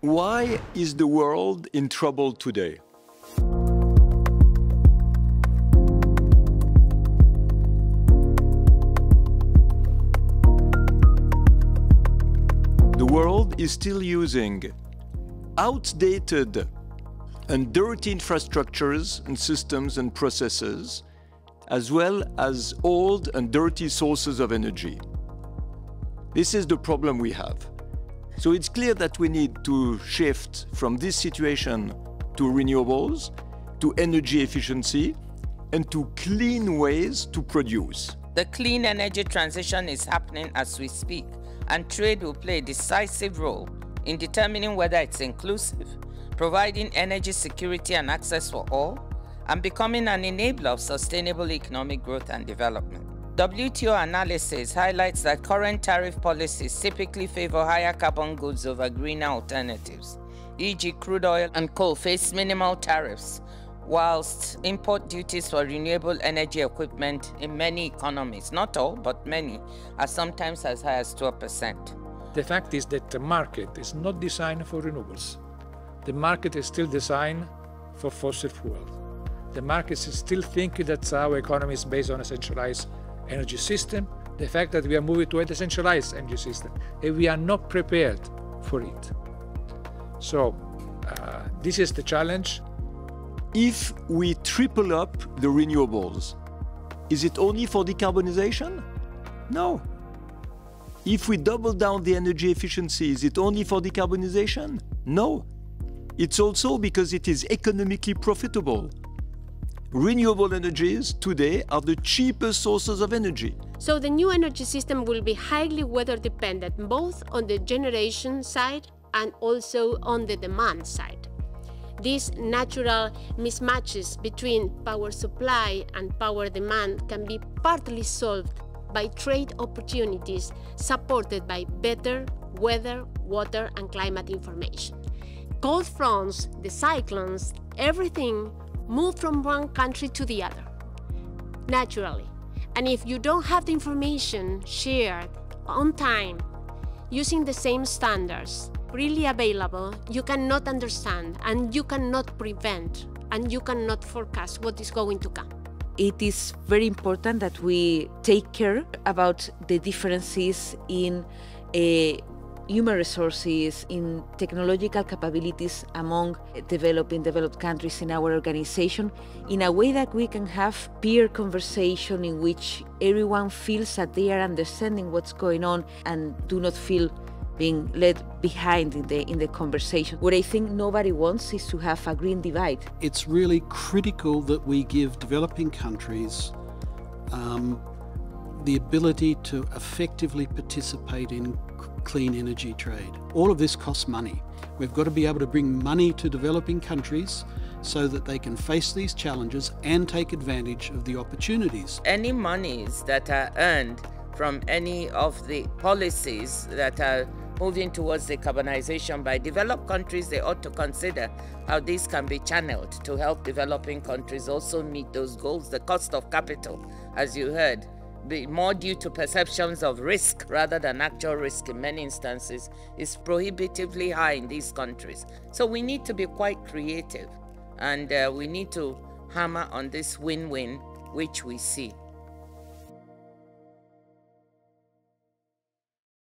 Why is the world in trouble today? The world is still using outdated and dirty infrastructures and systems and processes, as well as old and dirty sources of energy. This is the problem we have. So it's clear that we need to shift from this situation to renewables, to energy efficiency, and to clean ways to produce. The clean energy transition is happening as we speak, and trade will play a decisive role in determining whether it's inclusive, providing energy security and access for all, and becoming an enabler of sustainable economic growth and development. WTO analysis highlights that current tariff policies typically favor higher carbon goods over greener alternatives, e.g. crude oil and coal face minimal tariffs, whilst import duties for renewable energy equipment in many economies, not all, but many, are sometimes as high as 12%. The fact is that the market is not designed for renewables. The market is still designed for fossil fuel. The market is still thinking that our economy is based on a centralized energy system. The fact that we are moving to a decentralized energy system, and we are not prepared for it. So this is the challenge. If we triple up the renewables, is it only for decarbonization? No. If we double down the energy efficiency, is it only for decarbonization? No. It's also because it is economically profitable. Renewable energies today are the cheapest sources of energy. So the new energy system will be highly weather dependent, both on the generation side and also on the demand side. These natural mismatches between power supply and power demand can be partly solved by trade opportunities supported by better weather, water, and climate information. Cold fronts, the cyclones, everything move from one country to the other, naturally. And if you don't have the information shared on time, using the same standards, really available, you cannot understand, and you cannot prevent, and you cannot forecast what is going to come. It is very important that we take care about the differences in human resources, in technological capabilities among developed countries in our organization, in a way that we can have peer conversation in which everyone feels that they are understanding what's going on and do not feel being led behind in the conversation. What I think nobody wants is to have a green divide. It's really critical that we give developing countries the ability to effectively participate in clean energy trade. All of this costs money. We've got to be able to bring money to developing countries so that they can face these challenges and take advantage of the opportunities. Any monies that are earned from any of the policies that are moving towards decarbonization by developed countries, they ought to consider how these can be channeled to help developing countries also meet those goals. The cost of capital, as you heard, be more due to perceptions of risk rather than actual risk in many instances, is prohibitively high in these countries. So we need to be quite creative, and we need to hammer on this win-win which we see.